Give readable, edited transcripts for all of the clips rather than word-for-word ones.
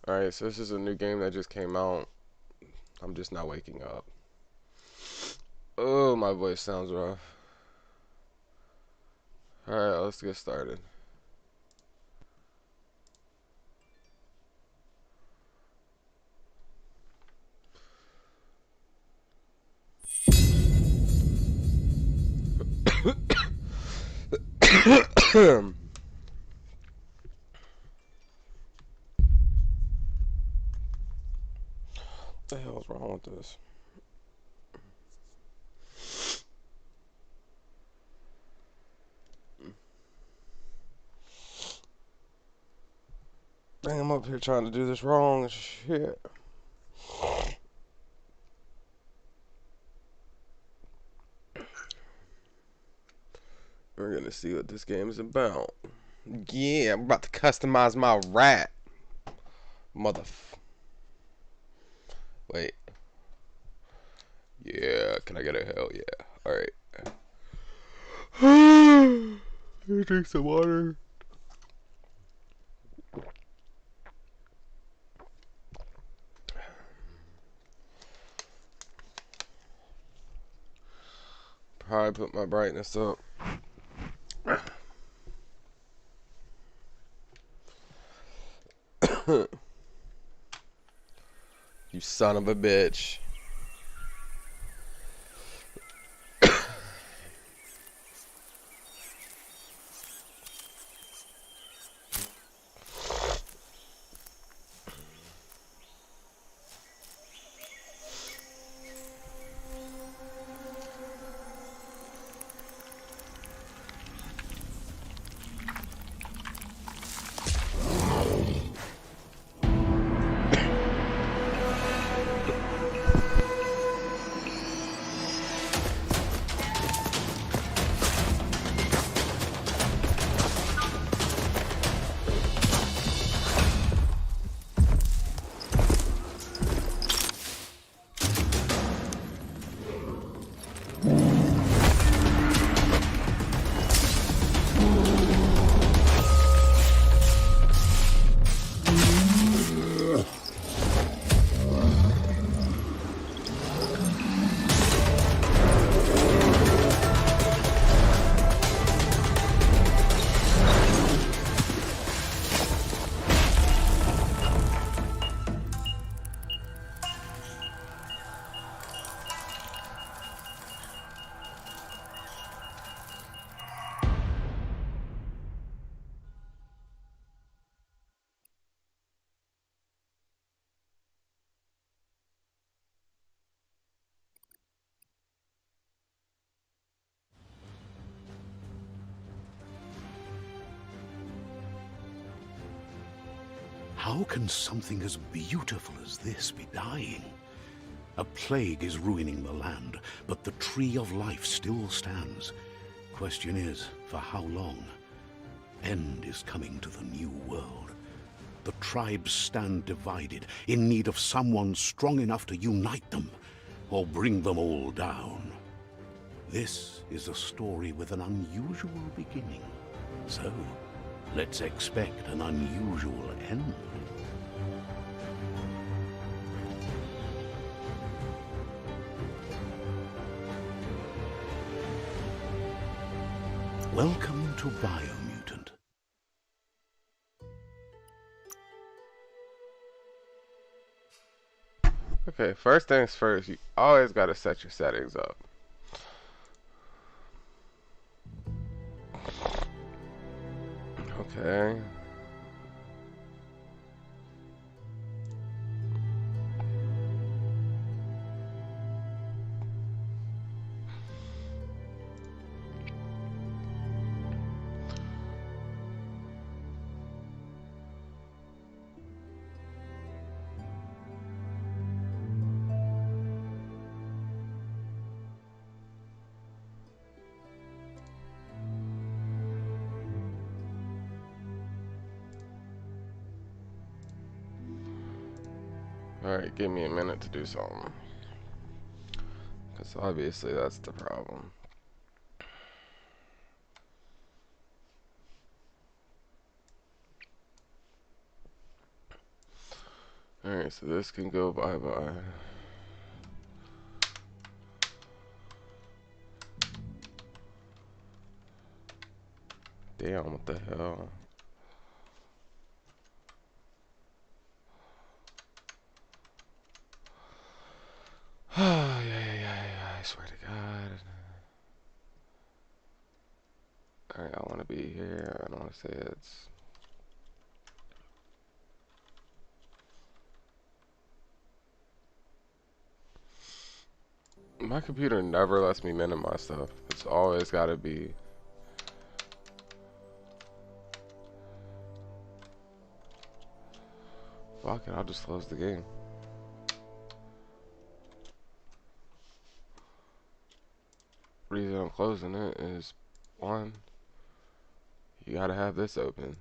Alright, so this is a new game that just came out. I'm just not waking up. Oh, my voice sounds rough. Alright, let's get started. What the hell's wrong with this? Dang, I'm up here trying to do this wrong. Shit. We're gonna see what this game is about. Yeah, I'm about to customize my rat. Wait. Yeah, can I get a hell yeah? Alright. Let me drink some water. Probably put my brightness up. You son of a bitch. How can something as beautiful as this be dying? A plague is ruining the land, but the tree of life still stands. Question is, for how long? End is coming to the new world. The tribes stand divided, in need of someone strong enough to unite them, or bring them all down. This is a story with an unusual beginning. So, let's expect an unusual end. Welcome to Biomutant. Okay, first things first, you always gotta set your settings up. Okay. Alright, give me a minute to do something. Because obviously that's the problem. Alright, so this can go bye-bye. Damn, what the hell? Yeah, I swear to God. Alright, I want to be here. I don't want to say it's... My computer never lets me minimize stuff. It's always got to be... Fuck it, I'll just close the game. Reason I'm closing it is, one, you gotta have this open.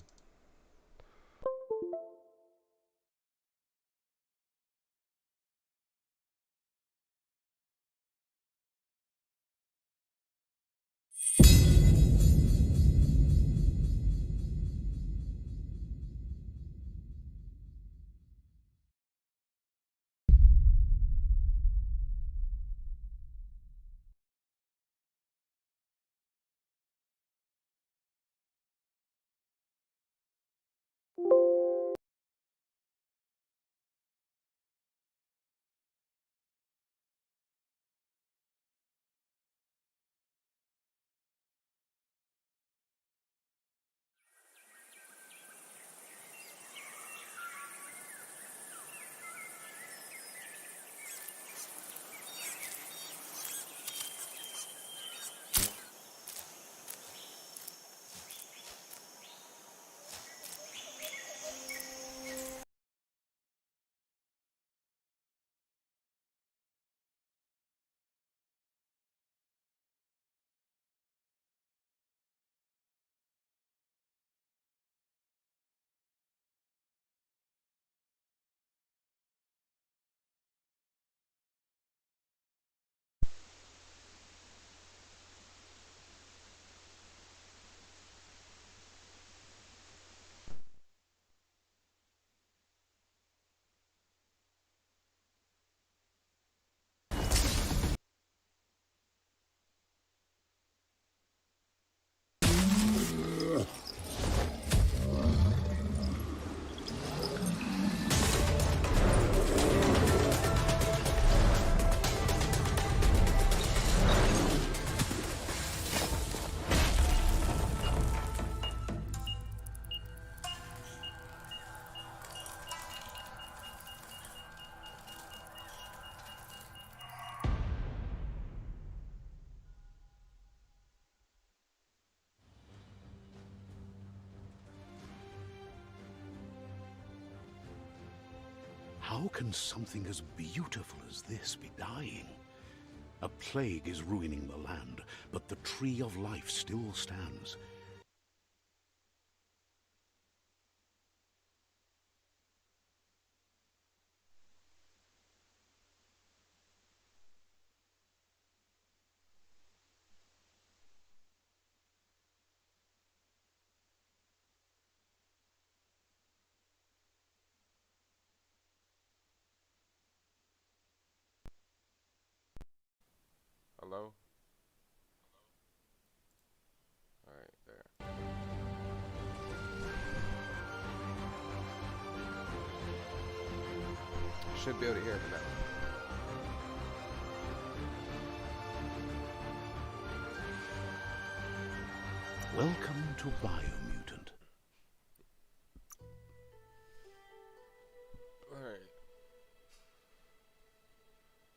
How can something as beautiful as this be dying? A plague is ruining the land, but the tree of life still stands. Hello? Alright, there. Should be able to hear it now. Welcome to Biomutant. Alright.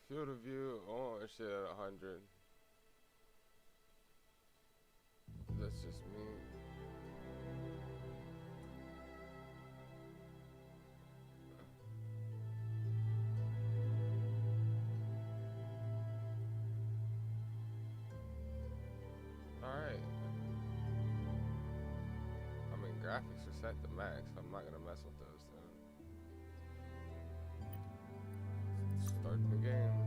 Field of view, oh, shit at 100. That's just me. Alright. I mean, graphics are set to max. I'm not gonna mess with those then. Starting the game.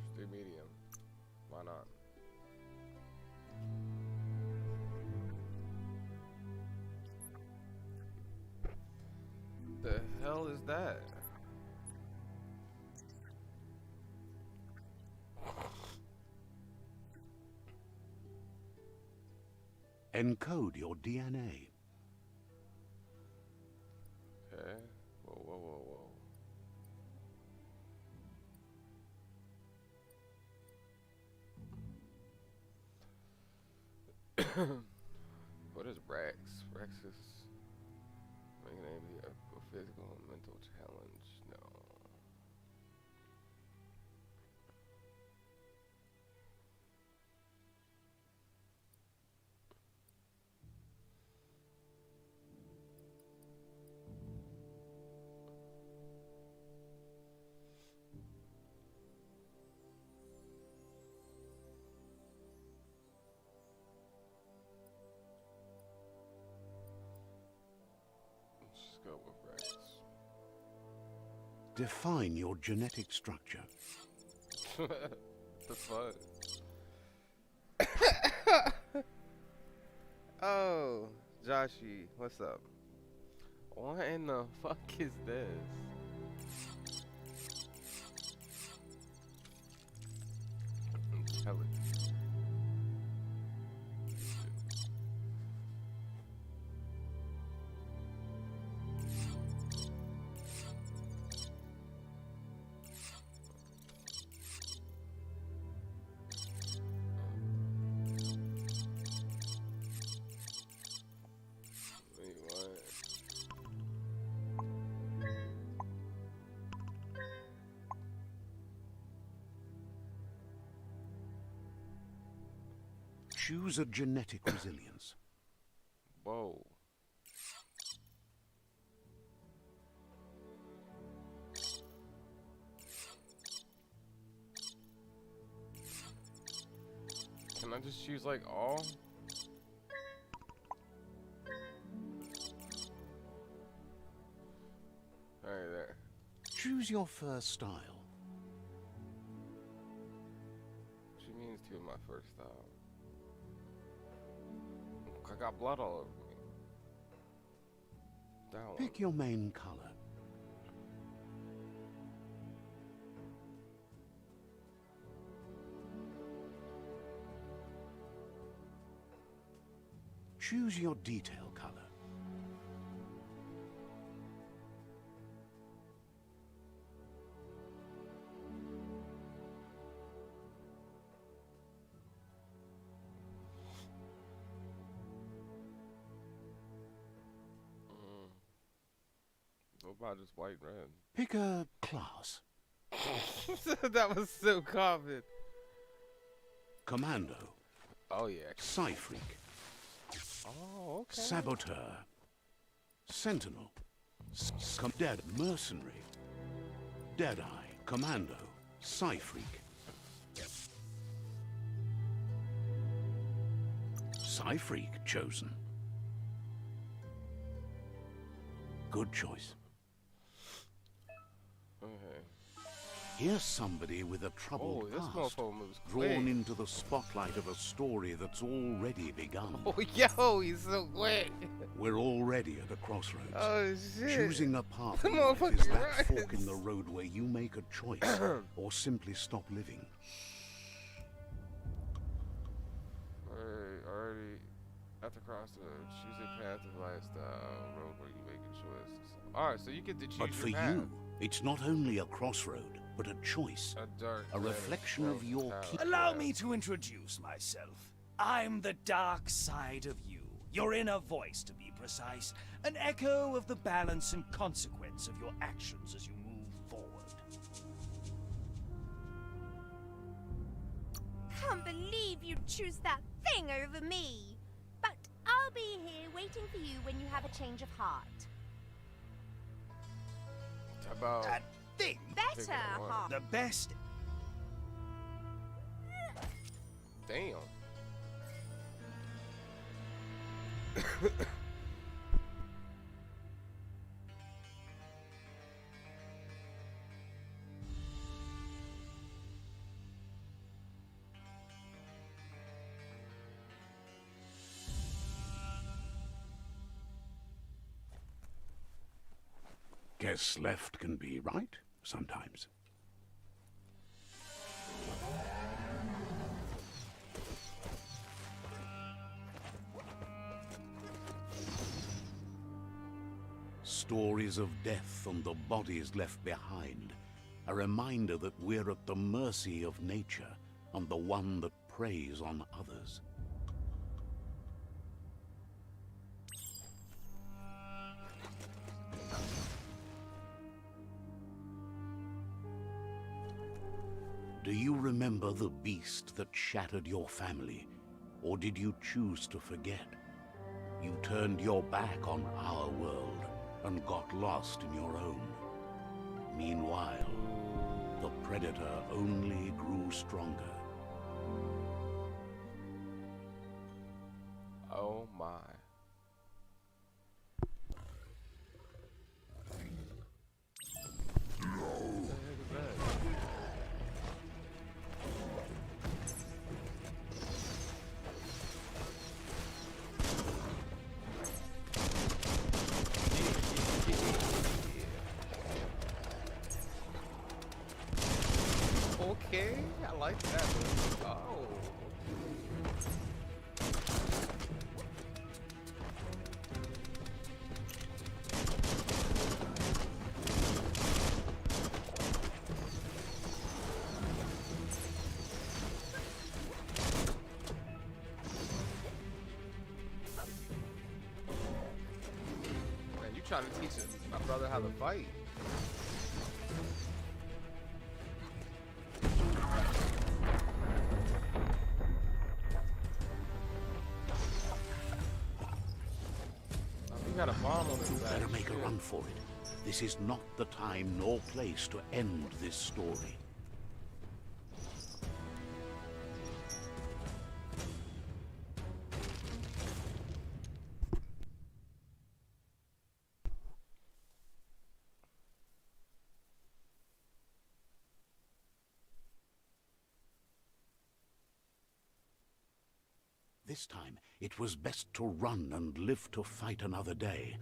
Just do medium. Why not? The hell hell is that? Encode your DNA. Okay. Whoa, whoa, whoa, whoa. What is Rex? Rex is making it a physical and mental challenge. No. Let's just go with Rex. Define your genetic structure. The fuck? Oh, Joshi, what's up? What in the fuck is this? Intelligence. Wait, what? Choose a genetic resilience. Whoa. Can I just choose like all? Alright, there. Choose your first style. She means to my first style. I got blood all over me. That one. Pick your main color. Choose your detail color. What about just white red? Pick a class. That was so common. Commando. Oh yeah. Psy-freak. Oh, okay. Saboteur. Sentinel. Dead mercenary. Deadeye. Commando. Psy-freak. Psy-freak chosen. Good choice. Okay. Here's somebody with a troubled Oh, this past, motherfucker moves quick. drawn into the spotlight of a story that's already begun. Oh, yo, he's so quick. We're already at a crossroads. Oh, shit. Choosing a path The in life is motherfucker that fork runs. in the road where you make a choice or simply stop living. Already at the crossroads, choose a path of lifestyle, road where you make your choices. Alright, so you get to choose But for your path. you, it's not only a crossroad, but a choice. A dark A red reflection of your path. key- Allow me to introduce myself. I'm the dark side of you. Your inner voice, to be precise. An echo of the balance and consequence of your actions as you move forward. Can't believe you'd choose that thing over me. But I'll be here waiting for you when you have a change of heart. About That thing? Better one. heart. The best. damn. guess left can be right sometimes. Stories of death and the bodies left behind. A reminder that we're at the mercy of nature and the one that preys on others. Do you remember the beast that shattered your family, or did you choose to forget? You turned your back on our world and got lost in your own. Meanwhile, the Predator only grew stronger. Oh my. Okay, I like that. Oh. Man, you trying to teach my brother how to fight? Got a bomb on his back. Better make a run for it. This is not the time nor place to end this story. This time, it was best to run and live to fight another day.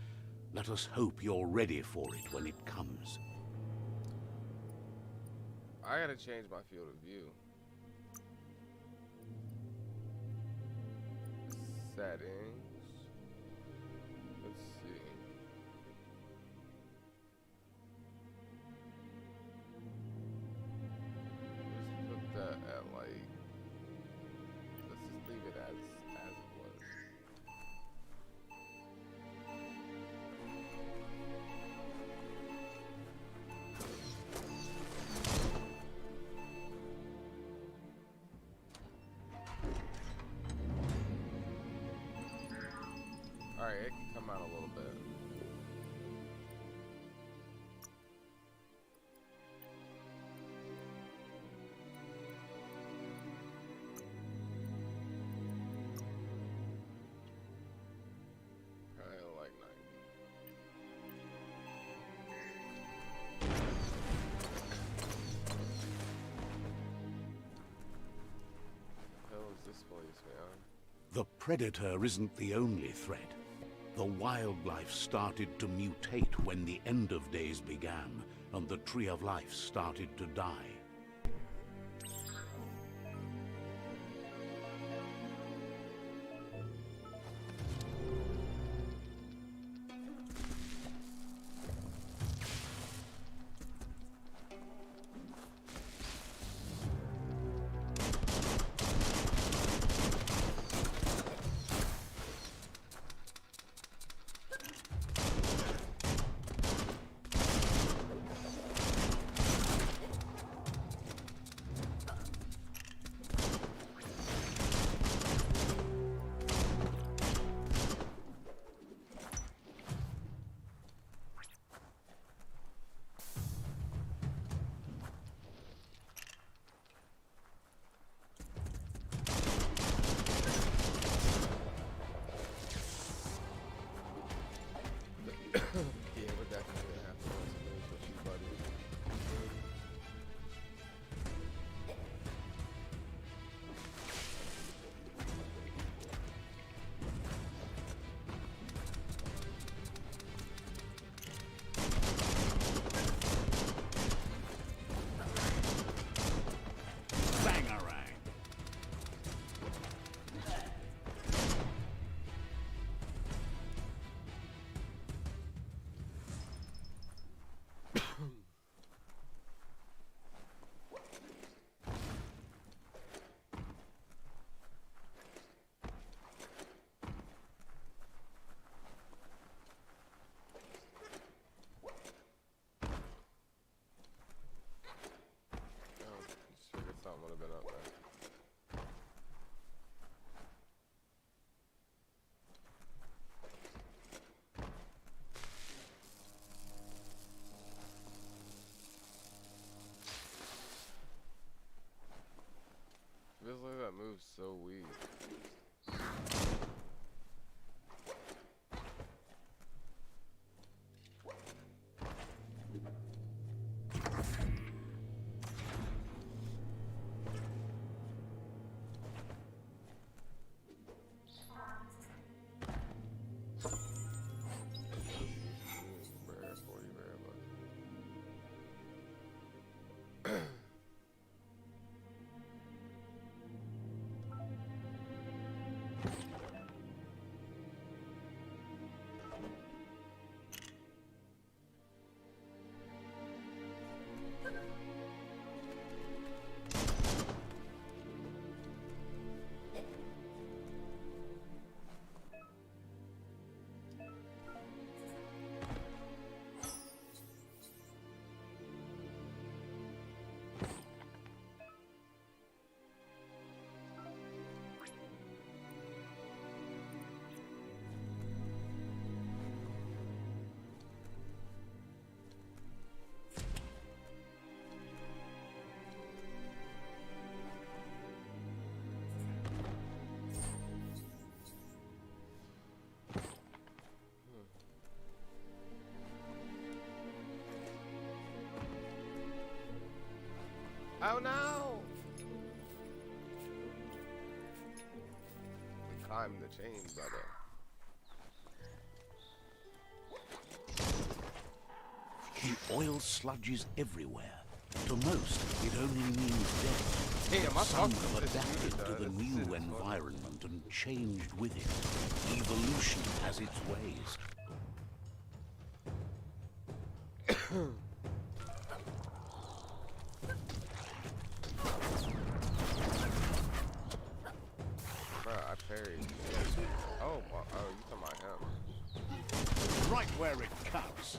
Let us hope you're ready for it when it comes. I gotta change my field of view. Settings. Let's see. Let's put that at like. Let's just leave it as it was. Alright, it can come out a little bit. Probably like 90. What the hell is this place, man? The Predator isn't the only threat. The wildlife started to mutate when the end of days began, and the Tree of Life started to die. so weak. Rare, 40 rare, but oh no! We climbed the chain, brother. The oil sludges everywhere. To most, it only means death. Damn, I Some thought have this adapted dude, to the this new is funny. environment and changed with it. Evolution has its ways. Bruh, I parried. Oh, oh, you talking about him? Right where it counts.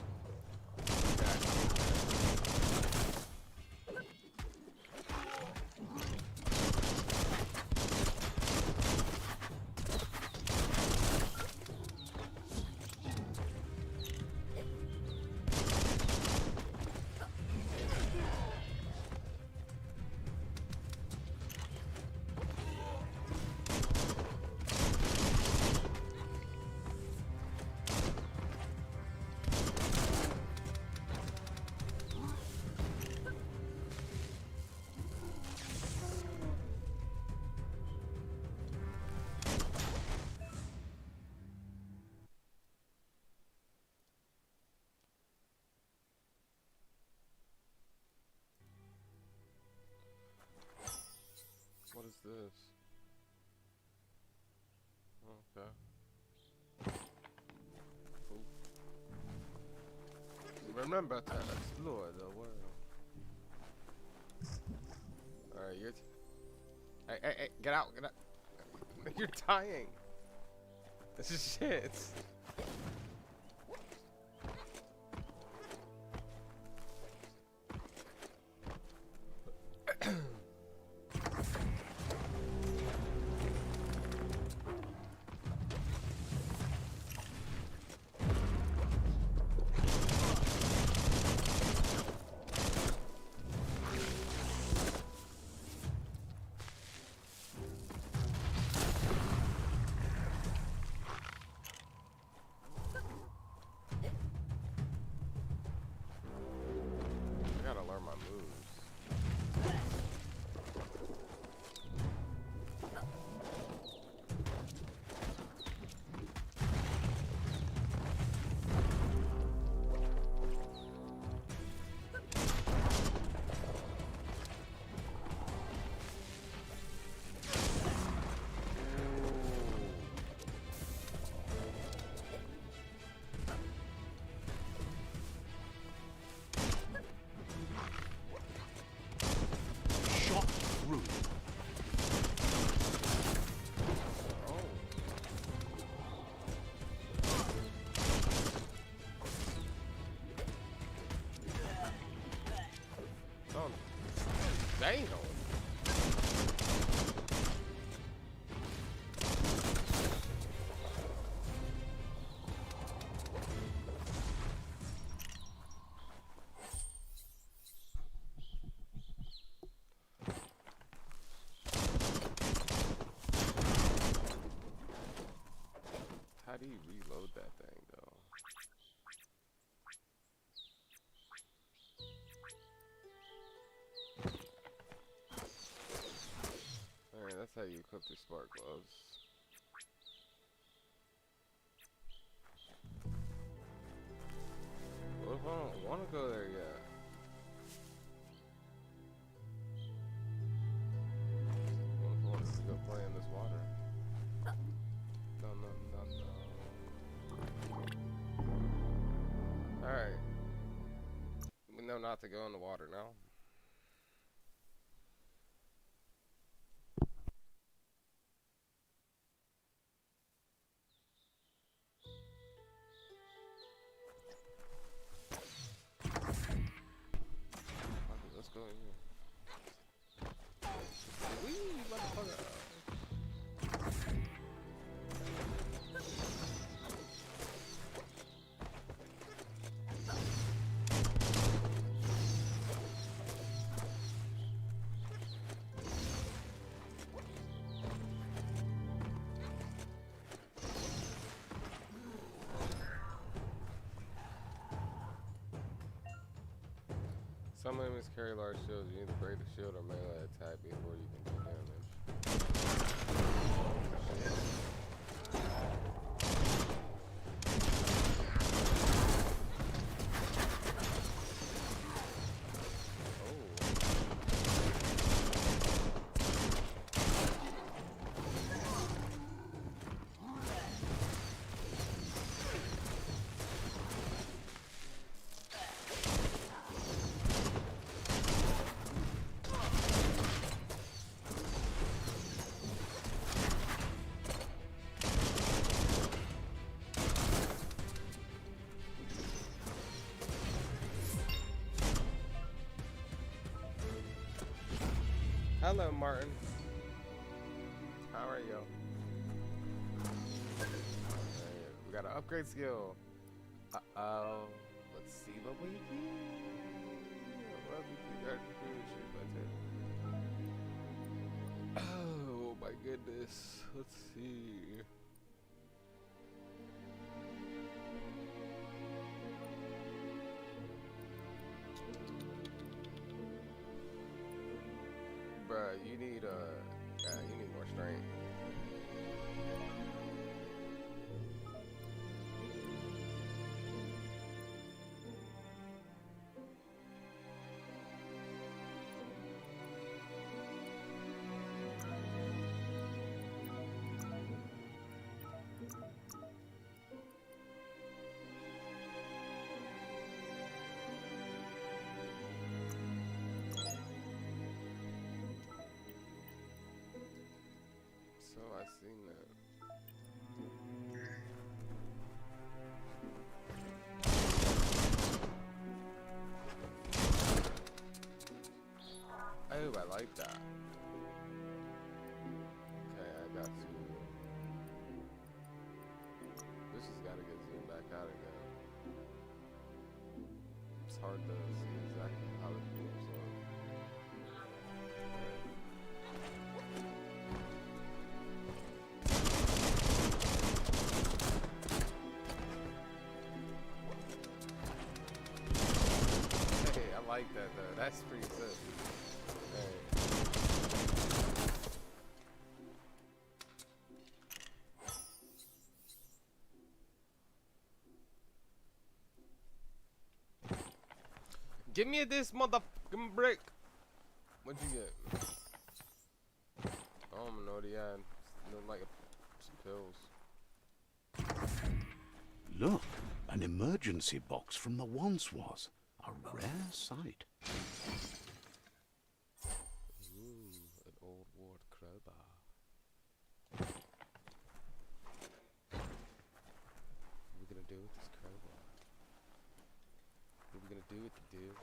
What is this? Okay. Ooh. Remember to explore the world. Alright, you're hey, get out, get out. You're dying. This is shit. you reload that thing though? Alright, that's how you equip the smart gloves. What if I don't want to go there yet? What if I want to go play in this water? No, no, no, no. Alright. We know not to go in the water now. Okay, let's go in here. Wee, motherfucker. Some enemies carry large shields. You need to break the shield or melee attack before you can do damage. Hello, Martin. How are you? We got an upgrade skill. Uh-oh. Let's see what we get. Oh my goodness. Let's see. Bruh, you need more strength. So I seen that. Oh, I like that. Okay, I got to. This has got to get zoomed back out again. It's hard to see exactly how it moves on. Hey, I like that though. That's pretty sick. Hey. Give me this motherfucking brick. What'd you get? I don't know what he had. Looked like some pills. Look, an emergency box from the once was. A rare sight. Ooh, an old ward crowbar. What are we gonna do with this crowbar? What are we gonna do with the dude?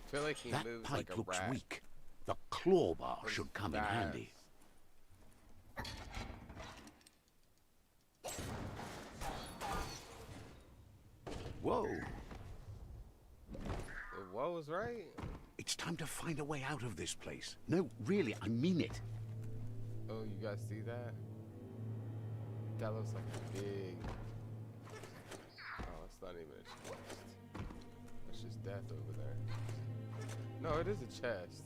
I feel like he That moves pipe like a looks rat. weak. The claw bar But should it's come in fast. handy. Whoa! Whoa was right. It's time to find a way out of this place. No, really, I mean it. Oh, you guys see that? That looks like a big. Oh, it's not even a chest. That's just death over there. No, it is a chest.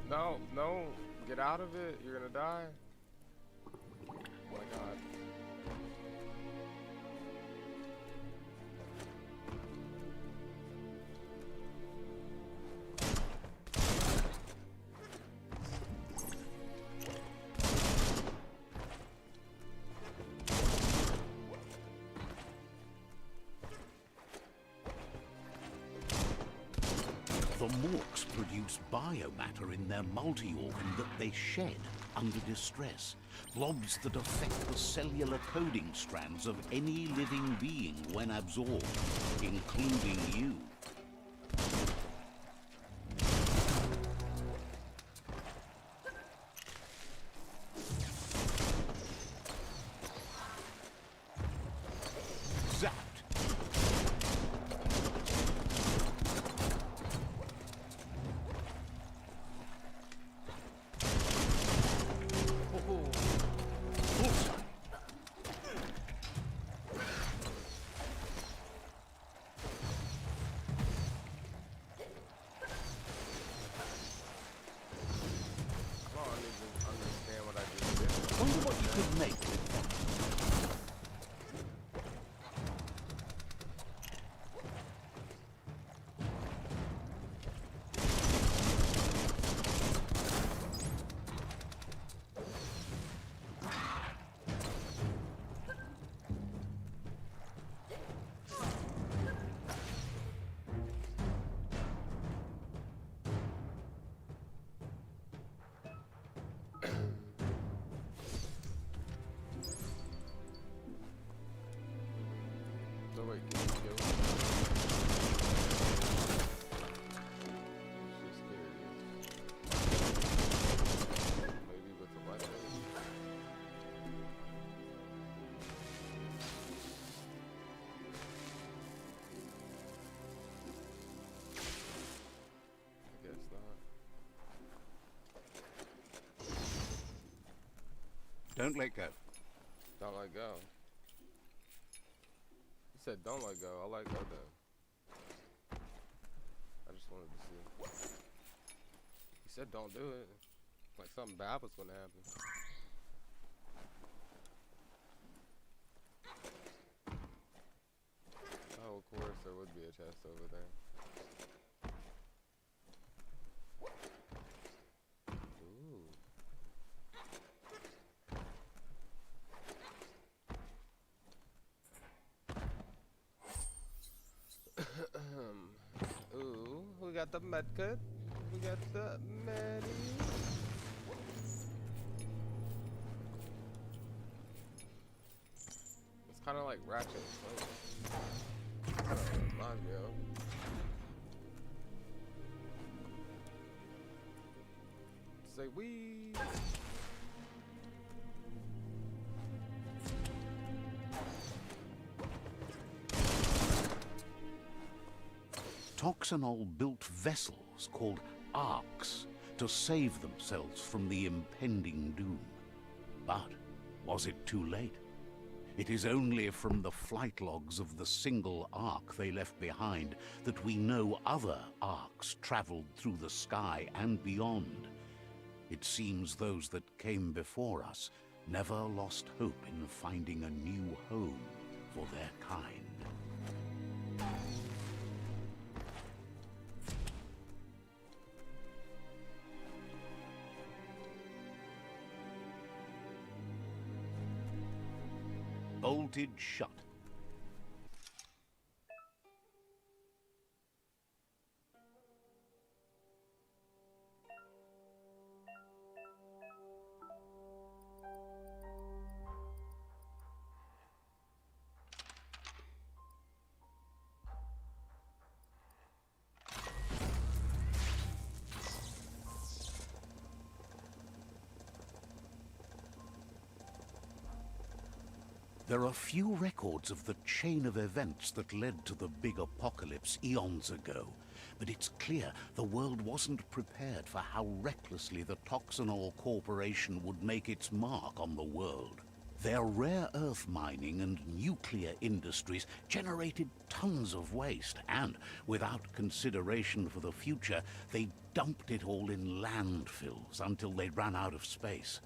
No, no, get out of it. You're gonna die. Oh my god. The Morks produce biomatter in their multi-organ that they shed under distress. Blobs that affect the cellular coding strands of any living being when absorbed, including you. Zapped. Bullseye. Come on, I need to understand what I just did. Wonder what you could make with them. No, wait, can you kill him? It's just scary. Maybe with the weapon. I guess not. Don't let go. Don't let go. He said don't let go. I'll let go then. I just wanted to see. He said don't do it. Like something bad was gonna happen. Oh, of course there would be a chest over there. Ooh. Ooh, we got the medkit. We got the medi. It's kind of like Ratchet. Kind of reminds me of. Say we. Toxanol built vessels called arks to save themselves from the impending doom. But was it too late? It is only from the flight logs of the single ark they left behind that we know other arks traveled through the sky and beyond. It seems those that came before us never lost hope in finding a new home for their kind. Bolted shut. There are few records of the chain of events that led to the big apocalypse eons ago, but it's clear the world wasn't prepared for how recklessly the Toxanol Corporation would make its mark on the world. Their rare earth mining and nuclear industries generated tons of waste, and, without consideration for the future, they dumped it all in landfills until they ran out of space.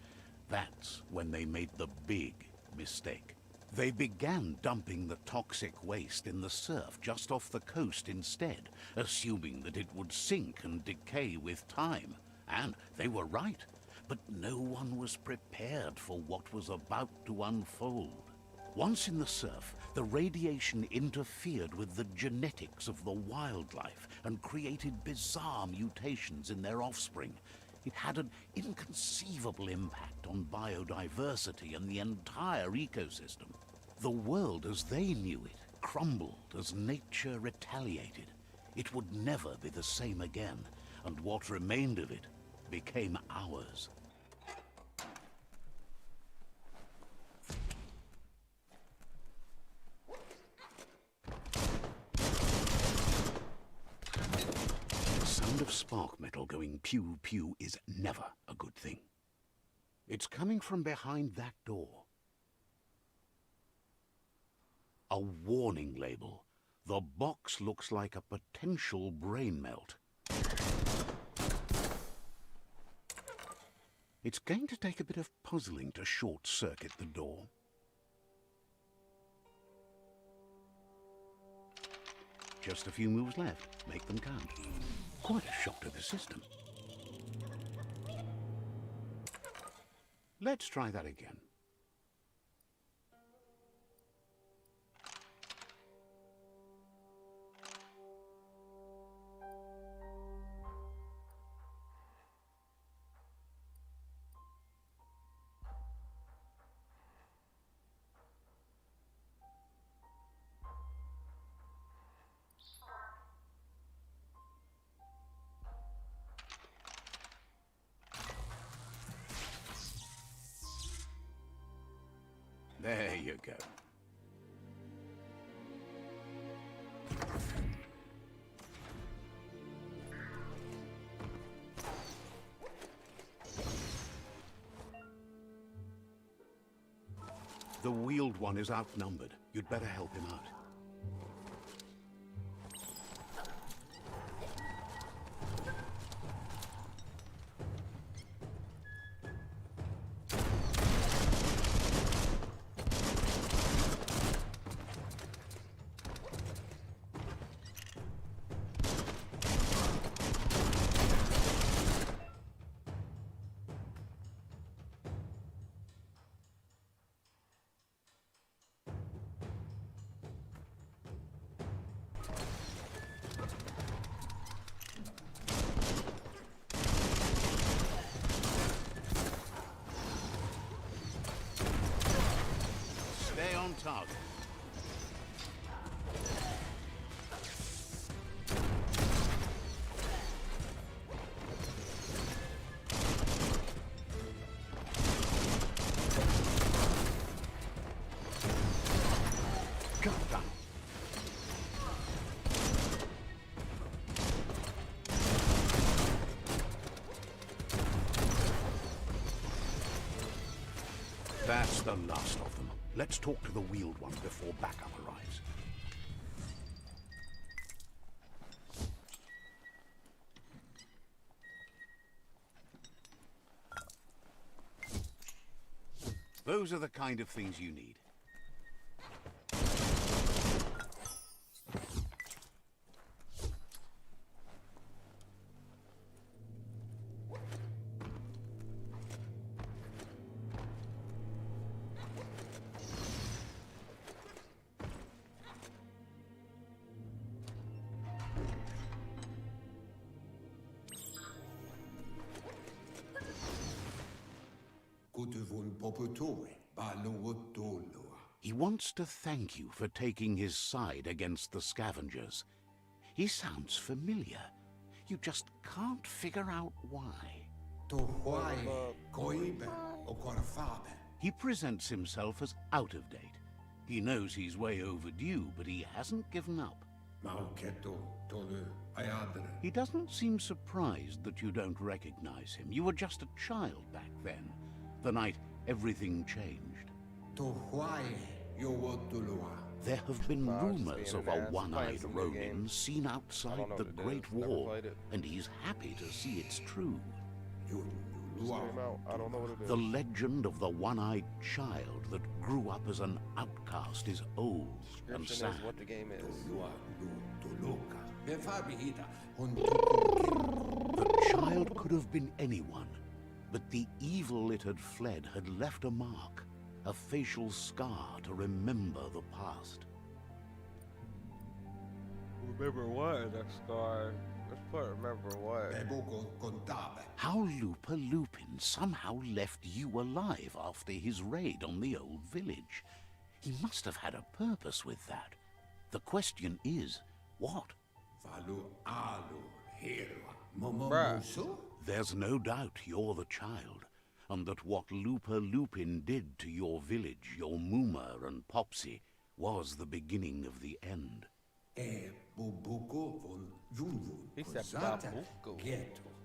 That's when they made the big mistake. They began dumping the toxic waste in the surf just off the coast instead, assuming that it would sink and decay with time. And they were right. But no one was prepared for what was about to unfold. Once in the surf, the radiation interfered with the genetics of the wildlife and created bizarre mutations in their offspring. It had an inconceivable impact on biodiversity and the entire ecosystem. The world as they knew it crumbled as nature retaliated. It would never be the same again, and what remained of it became ours. The sound of spark metal going pew-pew is never a good thing. It's coming from behind that door. A warning label. The box looks like a potential brain melt. It's going to take a bit of puzzling to short-circuit the door. Just a few moves left. Make them count. Quite a shock to the system. Let's try that again. There you go. The wheeled one is outnumbered. You'd better help him out. Stay on target. Got that. That's the last of them. Let's talk to the wheeled one before backup arrives. Those are the kind of things you need. He wants to thank you for taking his side against the scavengers. He sounds familiar. You just can't figure out why. He presents himself as out of date, He knows he's way overdue, but he hasn't given up. He doesn't seem surprised that you don't recognize him. You were just a child back then, the night everything changed. There have been rumors of a one-eyed Ronin seen outside the Great Wall, and he's happy to see it's true. I don't know what it is. The legend of the one-eyed child that grew up as an outcast is old and Description sad. is what the game is. The child could have been anyone, but the evil it had fled had left a mark, a facial scar to remember the past. Remember what? That scar. Let's put remember what. How Lupa Lupin somehow left you alive after his raid on the old village. He must have had a purpose with that. The question is, what? Bruh. There's no doubt you're the child, and that what Lupa Lupin did to your village, your Muma and Popsy, was the beginning of the end. He said Babuko.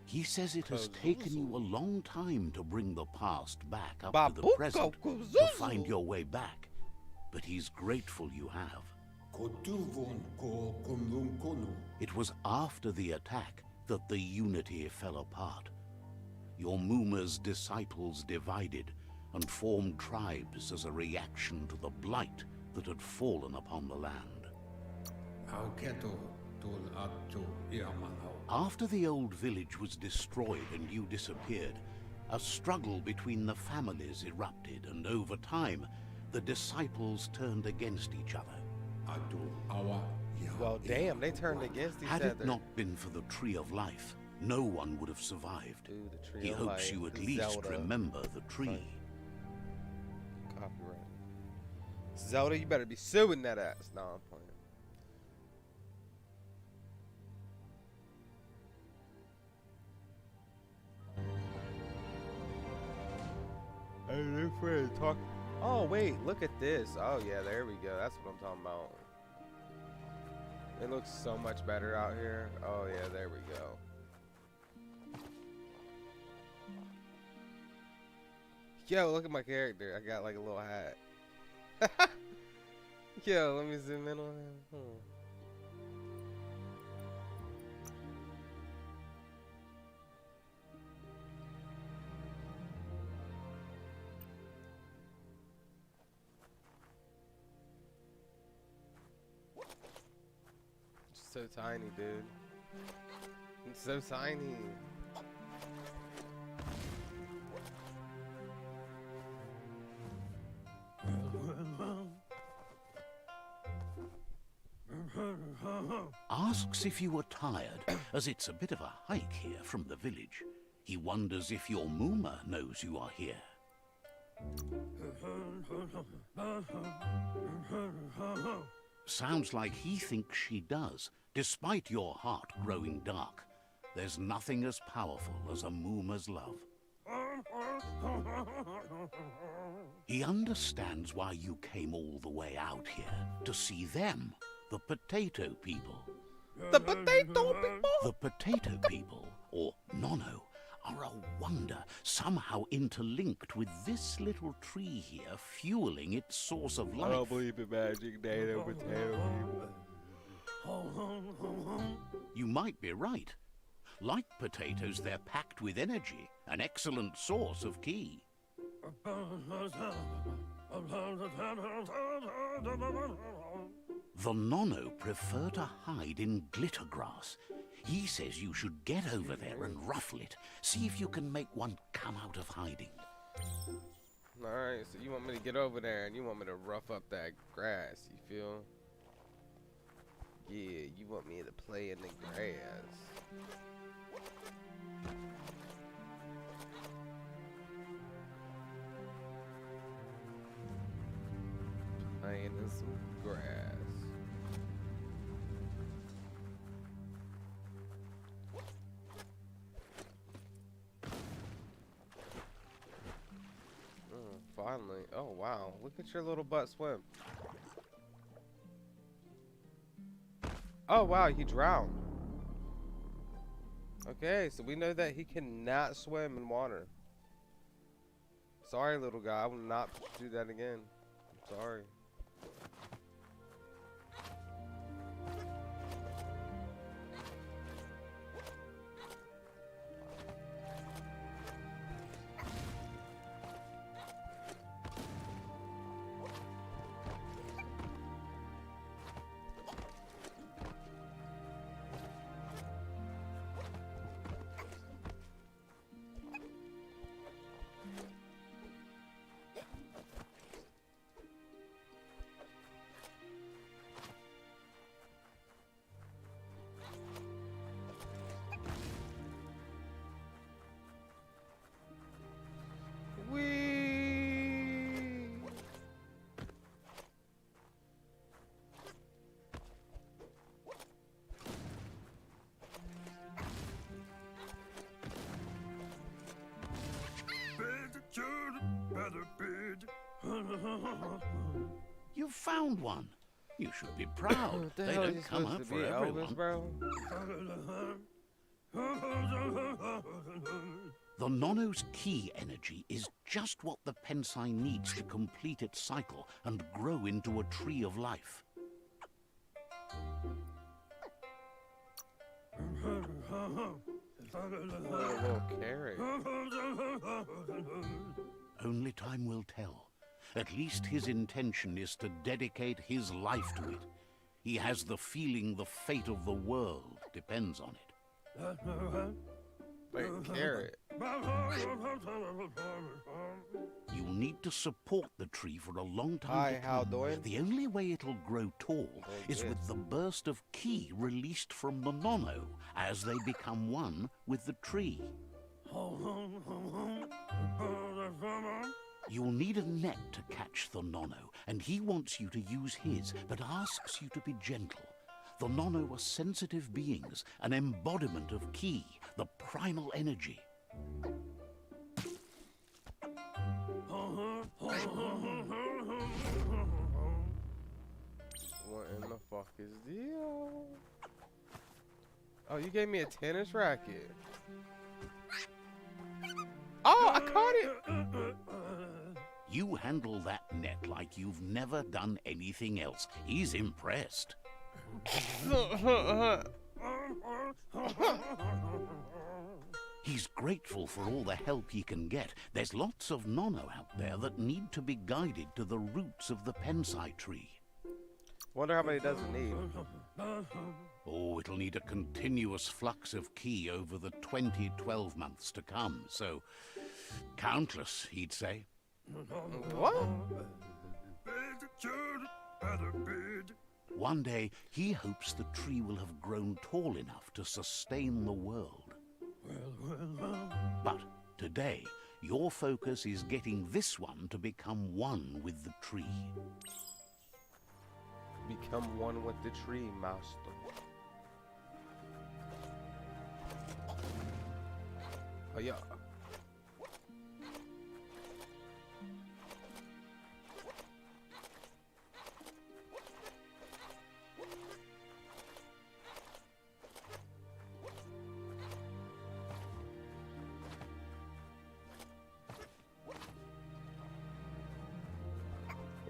He says it has taken you a long time to bring the past back up to the present, to find your way back, but he's grateful you have. It was after the attack that the unity fell apart. Your Muma's disciples divided and formed tribes as a reaction to the blight that had fallen upon the land. After the old village was destroyed and you disappeared, a struggle between the families erupted, and over time, the disciples turned against each other. Well, damn, they turned against each Had other. it not been for the Tree of Life, no one would have survived. Ooh, the Tree He of hopes Life, you at the least Zelda. remember the tree. Copyright. Zelda, you better be suing that ass. No, I'm playing. Hey, they're friends talk. Oh wait, look at this. Oh yeah, there we go. That's what I'm talking about. It looks so much better out here. Oh yeah, there we go. Yo, look at my character. I got like a little hat. Yo, let me zoom in on him. So tiny, dude. It's so tiny. Asks if you are tired, as it's a bit of a hike here from the village. He wonders if your Muma knows you are here. Sounds like he thinks she does, despite your heart growing dark. There's nothing as powerful as a Muma's love. He understands why you came all the way out here, to see them, the potato people. The potato people? The potato people, or Nono, are a wonder, somehow interlinked with this little tree here, fueling its source of I life. don't believe in magic, native potato people. You might be right. Like potatoes, they're packed with energy, an excellent source of ki. The Nono prefer to hide in glitter grass. He says you should get over there and ruffle it. See if you can make one come out of hiding. Alright, so you want me to get over there and you want me to rough up that grass, you feel? Yeah, you want me to play in the grass. Playing in some grass. Finally. Oh wow, look at your little butt swim. Oh, wow, he drowned. Okay, so we know that he cannot swim in water. Sorry, little guy. I will not do that again. I'm sorry. You found one. You should be proud. What the They hell don't is come supposed up to for be, everyone. Elvis, bro? The Nono's key energy is just what the Pensai needs to complete its cycle and grow into a tree of life. A little carrot. Only time will tell. At least his intention is to dedicate his life to it. He has the feeling the fate of the world depends on it. Wait, carrot. You'll need to support the tree for a long time Hi, to how come. doing? The only way it'll grow tall is yes. with the burst of ki released from the Nono as they become one with the tree. You'll need a net to catch the Nono, and he wants you to use his, but asks you to be gentle. The Nono are sensitive beings, an embodiment of ki, the primal energy. What in the fuck is deal? Oh, you gave me a tennis racket. Oh, I caught it. You handle that net like you've never done anything else. He's impressed. He's grateful for all the help he can get. There's lots of Nono out there that need to be guided to the roots of the Pensai tree. Wonder how many does it need? Oh, it'll need a continuous flux of ki over the 12 months to come, so countless, he'd say. What? One day, he hopes the tree will have grown tall enough to sustain the world. But today, your focus is getting this one to become one with the tree. Become one with the tree, master. Oh, yeah.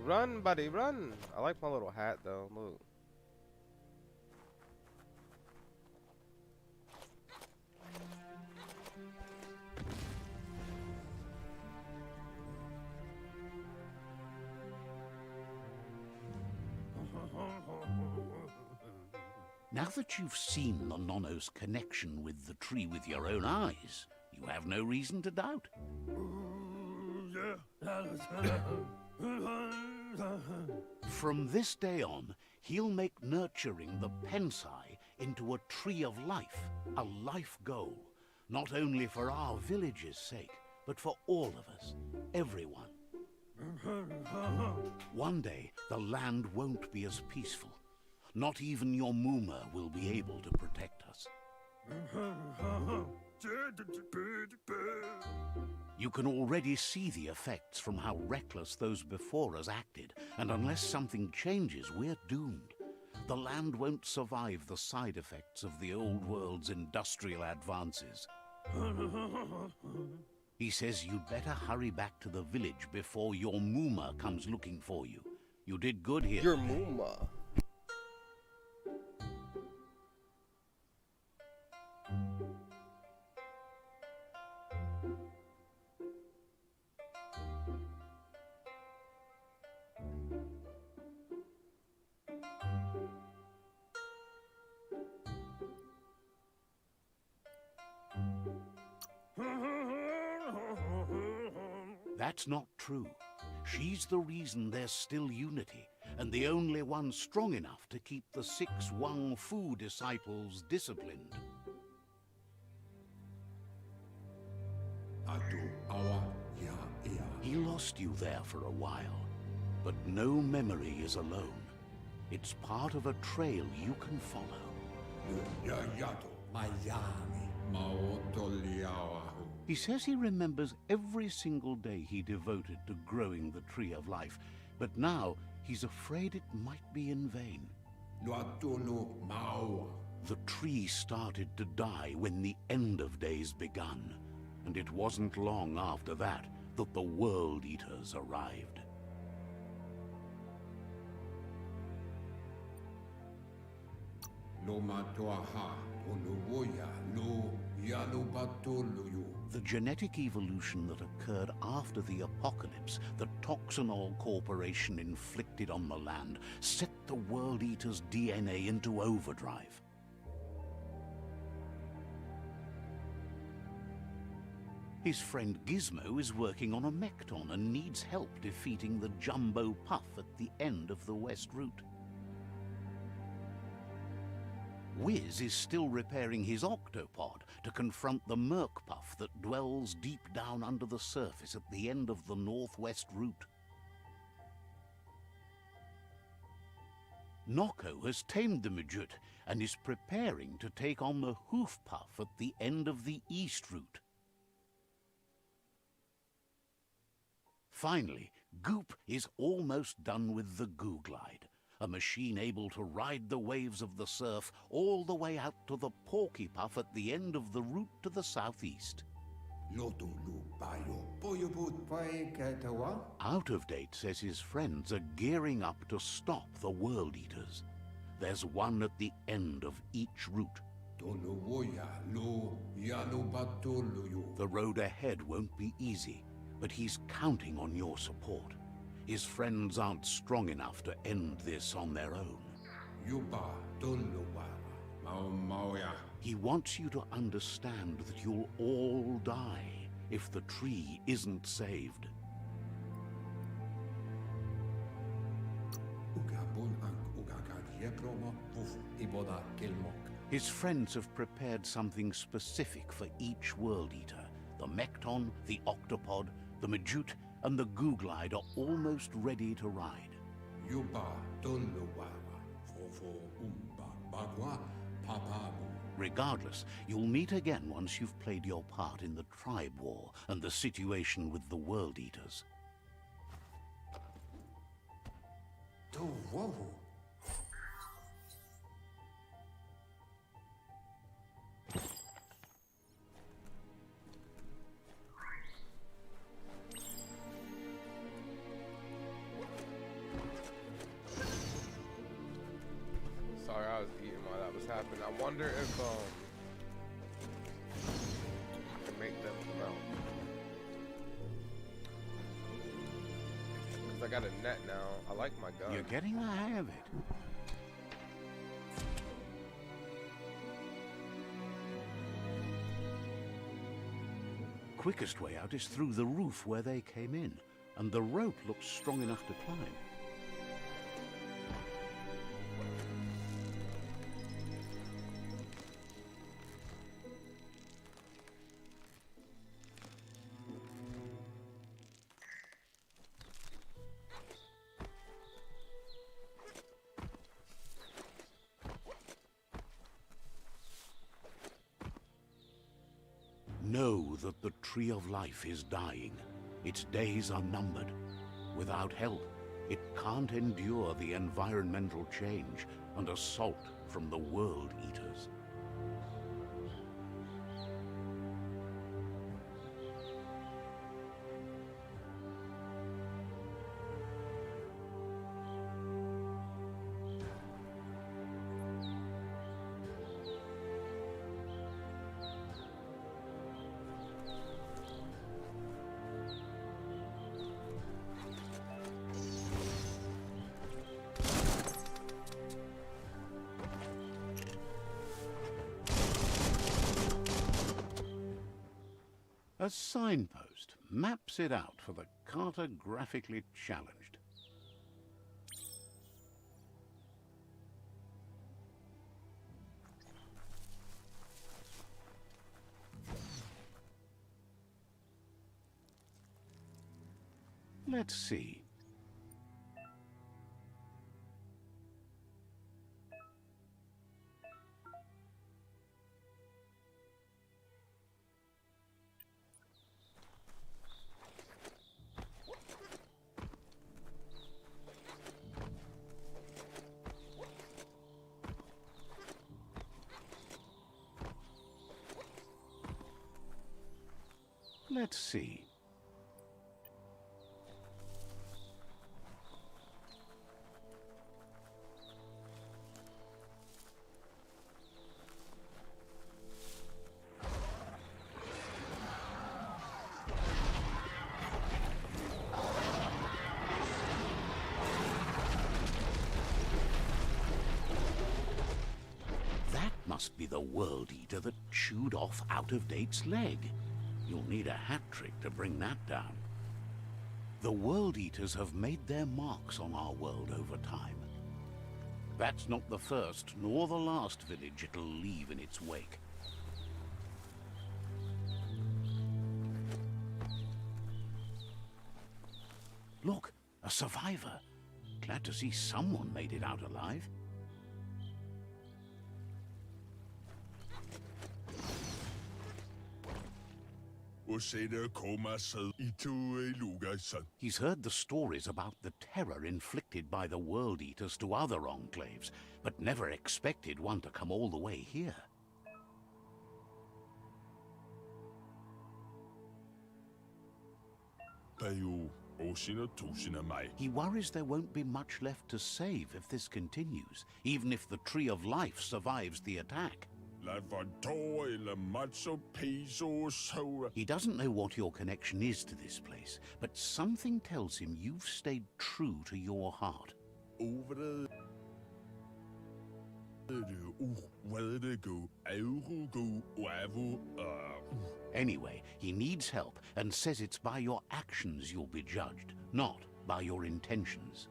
Run, buddy, run! I like my little hat, though. Look. Now that you've seen the Nono's connection with the tree with your own eyes, you have no reason to doubt. From this day on, he'll make nurturing the Pensai into a tree of life, a life goal, not only for our village's sake, but for all of us, everyone. One day, the land won't be as peaceful. Not even your Muma will be able to protect us. You can already see the effects from how reckless those before us acted, and unless something changes, we're doomed. the land won't survive the side effects of the old world's industrial advances. He says you'd better hurry back to the village before your Muma comes looking for you. You did good here. Your Muma. That's not true. She's the reason there's still unity, and the only one strong enough to keep the 6 Wang Fu disciples disciplined. He lost you there for a while, but no memory is alone. It's part of a trail you can follow. He says he remembers every single day he devoted to growing the Tree of Life, but now he's afraid it might be in vain. The tree started to die when the end of days begun, and it wasn't long after that that the World Eaters arrived. The genetic evolution that occurred after the apocalypse that Toxanol Corporation inflicted on the land set the World Eater's DNA into overdrive. His friend Gizmo is working on a Mekton and needs help defeating the Jumbo Puff at the end of the West Route. Wiz is still repairing his octopod to confront the Merc Puff that dwells deep down under the surface at the end of the Northwest Route. Noko has tamed the Midget and is preparing to take on the Hoof Puff at the end of the East Route. Finally, Goop is almost done with the Goo Glide, a machine able to ride the waves of the surf all the way out to the Porky Puff at the end of the route to the southeast. Out of Date says his friends are gearing up to stop the World Eaters. There's one at the end of each route. The road ahead won't be easy, but he's counting on your support. His friends aren't strong enough to end this on their own. He wants you to understand that you'll all die if the tree isn't saved. His friends have prepared something specific for each World Eater. The Mekton, the Octopod, the Majute, and the Goo Glide are almost ready to ride. Regardless, you'll meet again once you've played your part in the Tribe War and the situation with the World Eaters. Sorry, I was eating while that was happening. I wonder if I can make them come out. Cause I got a net now. I like my gun. You're getting the hang of it. Quickest way out is through the roof where they came in, and the rope looks strong enough to climb. Know that the Tree of Life is dying. Its days are numbered. Without help, It can't endure the environmental change and assault from the World Eaters. A signpost maps it out for the cartographically challenged. Let's see. Let's see. That must be the World Eater that chewed off Out-of-Date's leg. You'll need a hat trick to bring that down. The World Eaters have made their marks on our world over time. That's not the first nor the last village it'll leave in its wake. Look, a survivor. Glad to see someone made it out alive. He's heard the stories about the terror inflicted by the World Eaters to other enclaves, but never expected one to come all the way here. He worries there won't be much left to save if this continues, even if the Tree of Life survives the attack. He doesn't know what your connection is to this place, but something tells him you've stayed true to your heart. Anyway, he needs help and says it's by your actions you'll be judged, not by your intentions.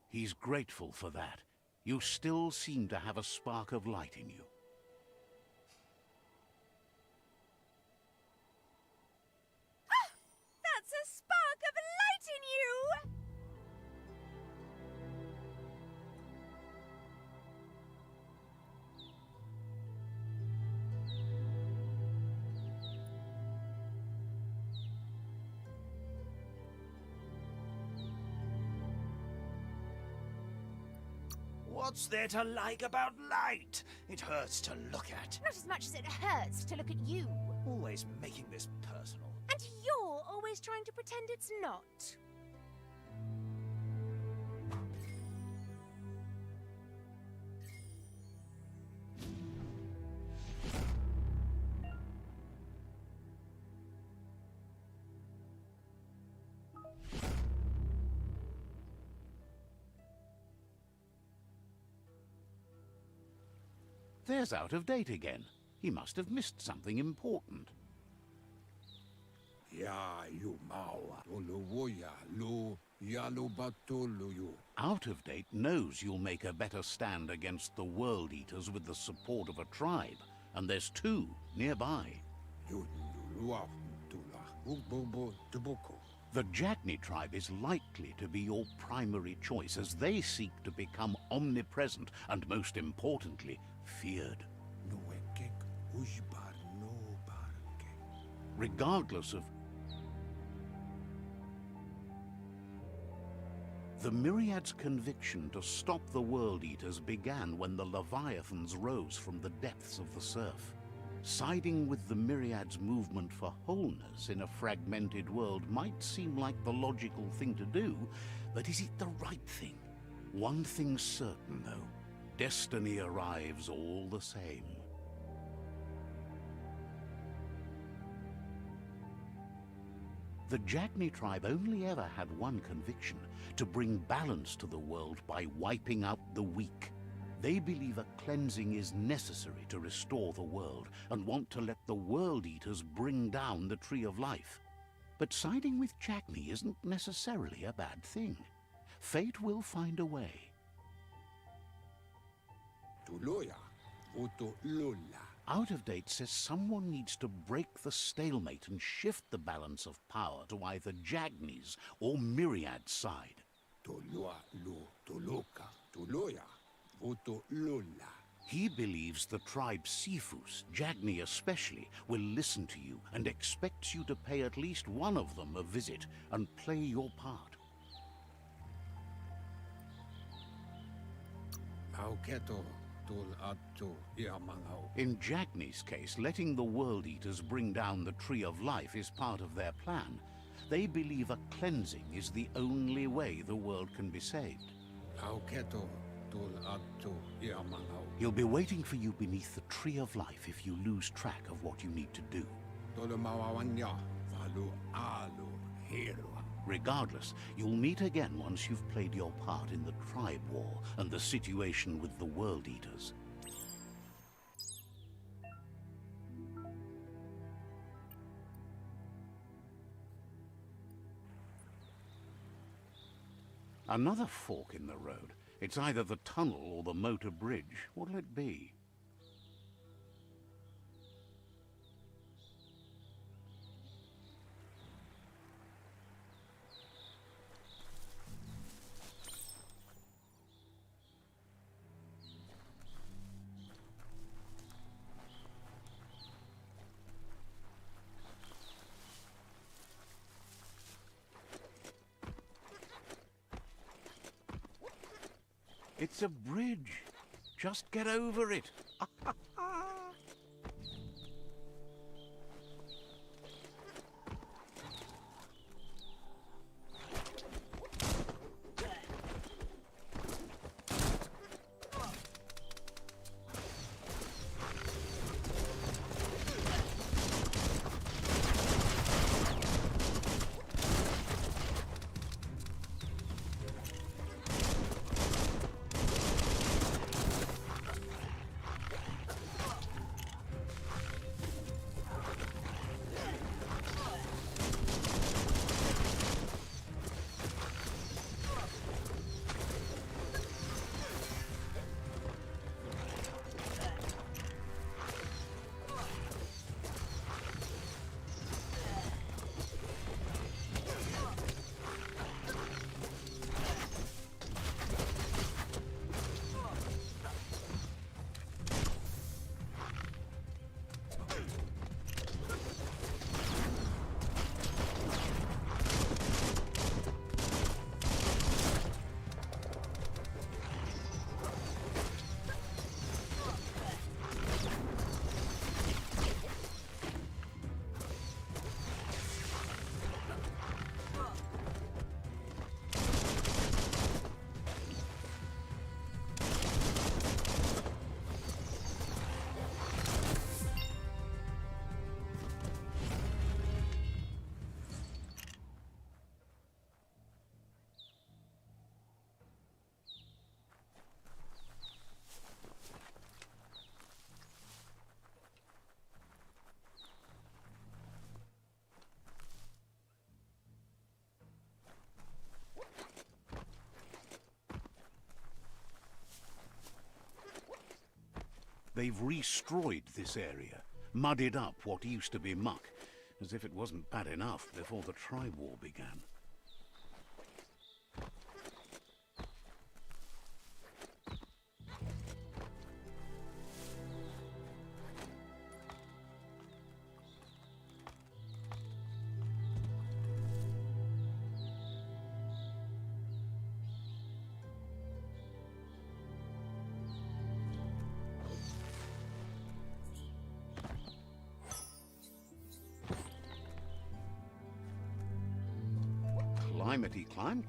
He's grateful for that. You still seem to have a spark of light in you. That's a spark of light in you! What's there to like about light? It hurts to look at. Not as much as it hurts to look at you. Always making this personal. And you're always trying to pretend it's not. There's Out-of-Date again. He must have missed something important. Out-of-Date knows you'll make a better stand against the World Eaters with the support of a tribe, and there's two nearby. The Jagni tribe is likely to be your primary choice as they seek to become omnipresent and, most importantly, feared. Regardless of... The Myriad's conviction to stop the World Eaters began when the Leviathans rose from the depths of the surf. Siding with the Myriad's movement for wholeness in a fragmented world might seem like the logical thing to do, but is it the right thing? One thing's certain, though. Destiny arrives all the same. The Jagni tribe only ever had one conviction: to bring balance to the world by wiping out the weak. They believe a cleansing is necessary to restore the world, and want to let the World Eaters bring down the Tree of Life. But siding with Jagni isn't necessarily a bad thing. Fate will find a way. Out of Date says someone needs to break the stalemate and shift the balance of power to either Jagni's or Myriad's side. He believes the tribe Sifus, Jagni especially, will listen to you and expects you to pay at least one of them a visit and play your part. In Jagni's case, letting the World Eaters bring down the Tree of Life is part of their plan. They believe a cleansing is the only way the world can be saved. He'll be waiting for you beneath the Tree of Life if you lose track of what you need to do. Regardless, you'll meet again once you've played your part in the tribe war and the situation with the World Eaters. Another fork in the road. It's either the tunnel or the motor bridge. What'll it be? It's a bridge. Just get over it. They've destroyed this area, mudded up what used to be muck. as if it wasn't bad enough before the tribe war began. Climbety climb.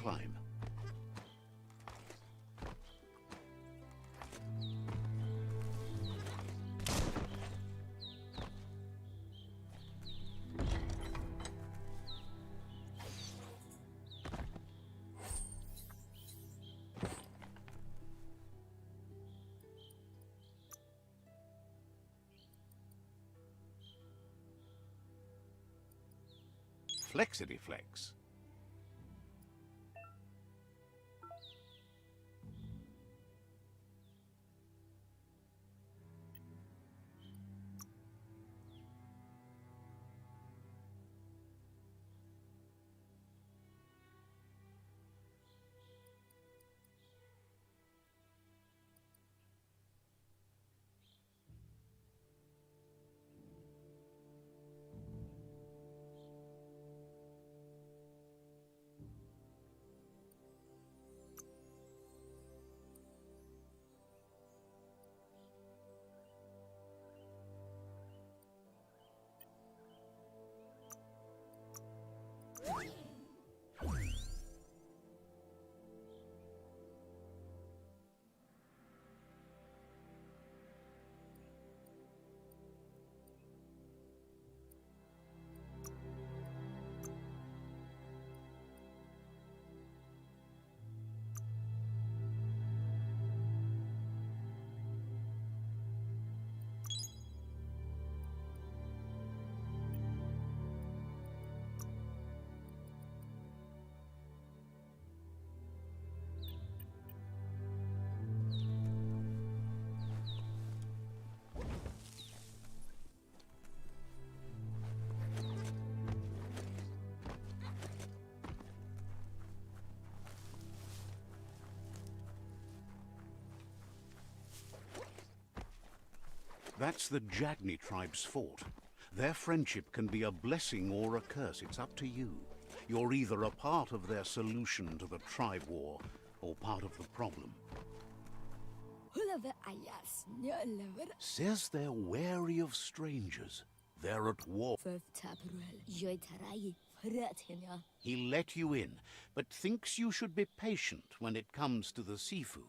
Flexity flex. That's the Jagni tribe's fort. Their friendship can be a blessing or a curse. It's up to you. You're either a part of their solution to the tribe war, or part of the problem. Says they're wary of strangers. They're at war. He let you in, but thinks you should be patient when it comes to the Sifu.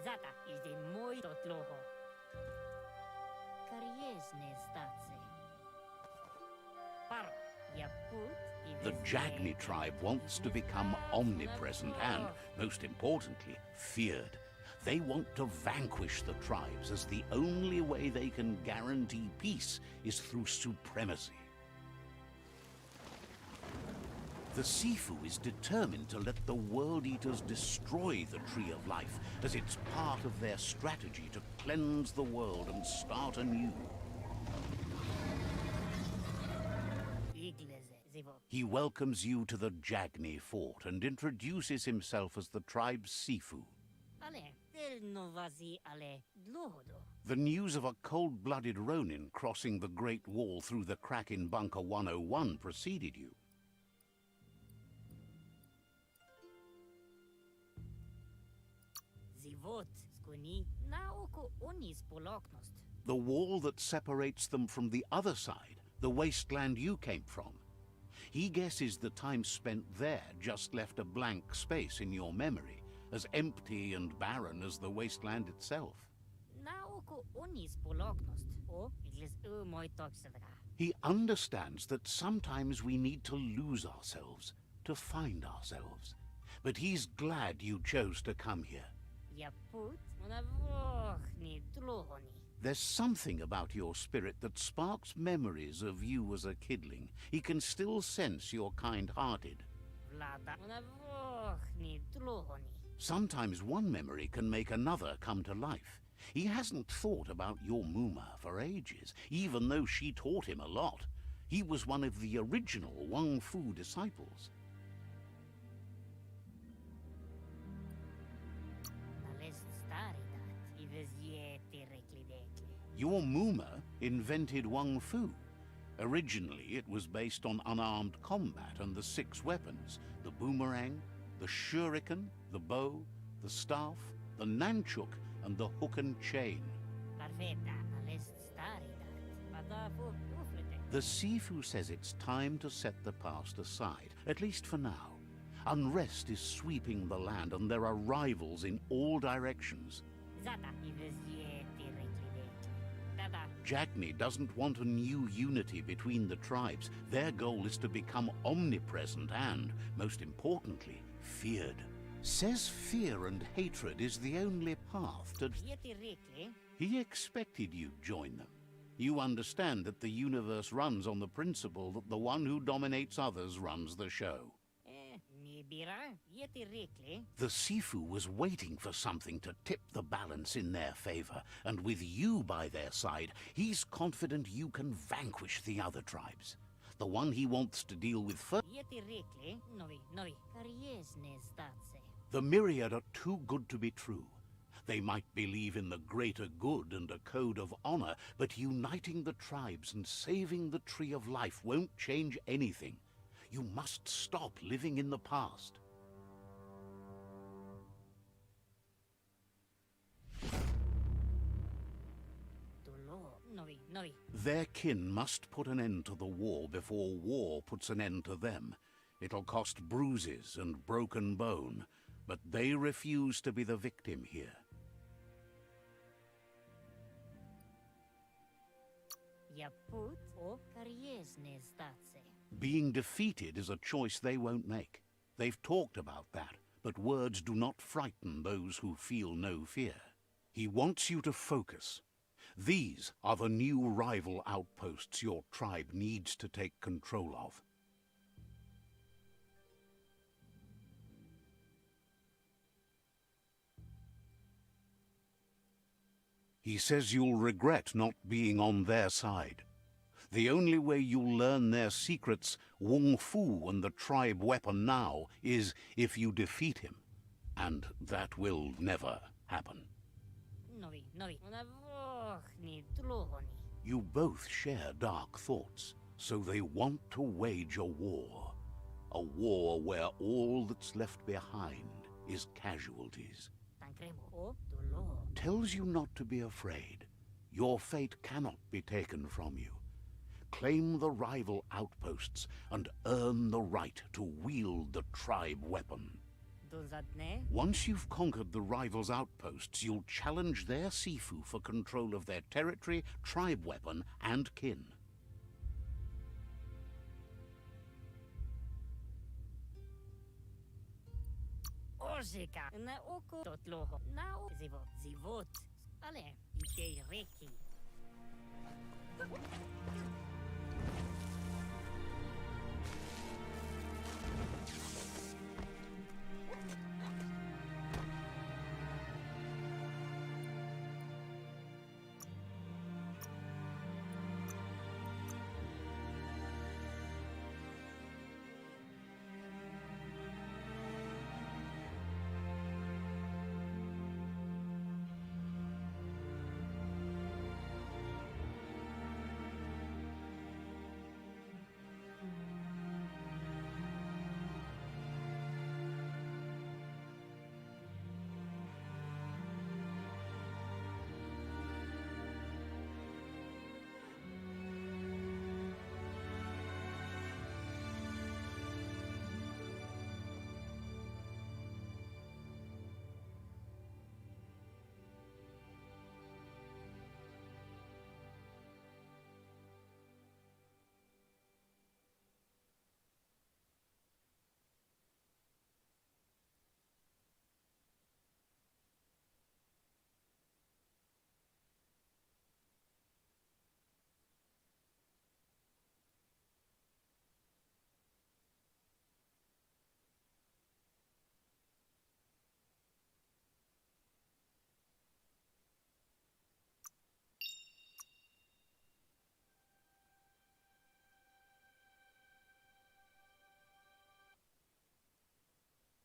Zata is de muito tloho. Kariesne statse. Paro, ya put. The Jagni tribe wants to become omnipresent and, most importantly, feared. They want to vanquish the tribes, as the only way they can guarantee peace is through supremacy. The Sifu is determined to let the World Eaters destroy the Tree of Life, as it's part of their strategy to cleanse the world and start anew. He welcomes you to the Jagni fort and introduces himself as the tribe's Sifu. The news of a cold-blooded Ronin crossing the Great Wall through the crack in Bunker 101 preceded you. The wall that separates them from the other side, the wasteland you came from. He guesses the time spent there just left a blank space in your memory, as empty and barren as the wasteland itself. He understands that sometimes we need to lose ourselves, to find ourselves. But he's glad you chose to come here. There's something about your spirit that sparks memories of you as a kidling. He can still sense you're kind-hearted. Vlada una vochni tlohoni. Sometimes one memory can make another come to life. He hasn't thought about your Muma for ages, even though she taught him a lot. He was one of the original Wang Fu disciples. Nalest staridat, ives yeti reklidekli. Your Muma invented Wang Fu. Originally, it was based on unarmed combat and the 6 weapons: the boomerang, the shuriken, the bow, the staff, the nunchuk, and the hook and chain. Perfetta, nalest staridat. Padafu uflete. The Sifu says it's time to set the past aside, at least for now. Unrest is sweeping the land, and there are rivals in all directions. Zata, ives yeti reklidekli. Tada. Jagni doesn't want a new unity between the tribes. Their goal is to become omnipresent and, most importantly, feared. Says fear and hatred is the only path to... Yeti rekli. He expected you'd join them. You understand that the universe runs on the principle that the one who dominates others runs the show. Nibira, yeti rekli. The Sifu was waiting for something to tip the balance in their favor, and with you by their side, he's confident you can vanquish the other tribes. The one he wants to deal with first... Yeti rekli. Novi, Kariesne statse. The myriad are too good to be true. They might believe in the greater good and a code of honor, but uniting the tribes and saving the Tree of Life won't change anything. You must stop living in the past. Novi. Their kin must put an end to the war before war puts an end to them. It'll cost bruises and broken bone, but they refuse to be the victim here. Yaput o Kariesne statse. Being defeated is a choice they won't make. They've talked about that, but words do not frighten those who feel no fear. He wants you to focus. These are the new rival outposts your tribe needs to take control of. He says you'll regret not being on their side. The only way you'll learn their secrets, Wung Fu and the tribe weapon now, is if you defeat him. And that will never happen. Novi. Una vochni tlohoni. You both share dark thoughts, so they want to wage a war. A war where all that's left behind is casualties. Tancremo o dolor. Tells you not to be afraid. Your fate cannot be taken from you. Claim the rival outposts and earn the right to wield the tribe weapon. Dulzadne. Once you've conquered the rivals' outposts, you'll challenge their Sifu for control of their territory, tribe weapon, and kin. Orzika. Na oko totloho. Now zivot. Ale. Ite reki.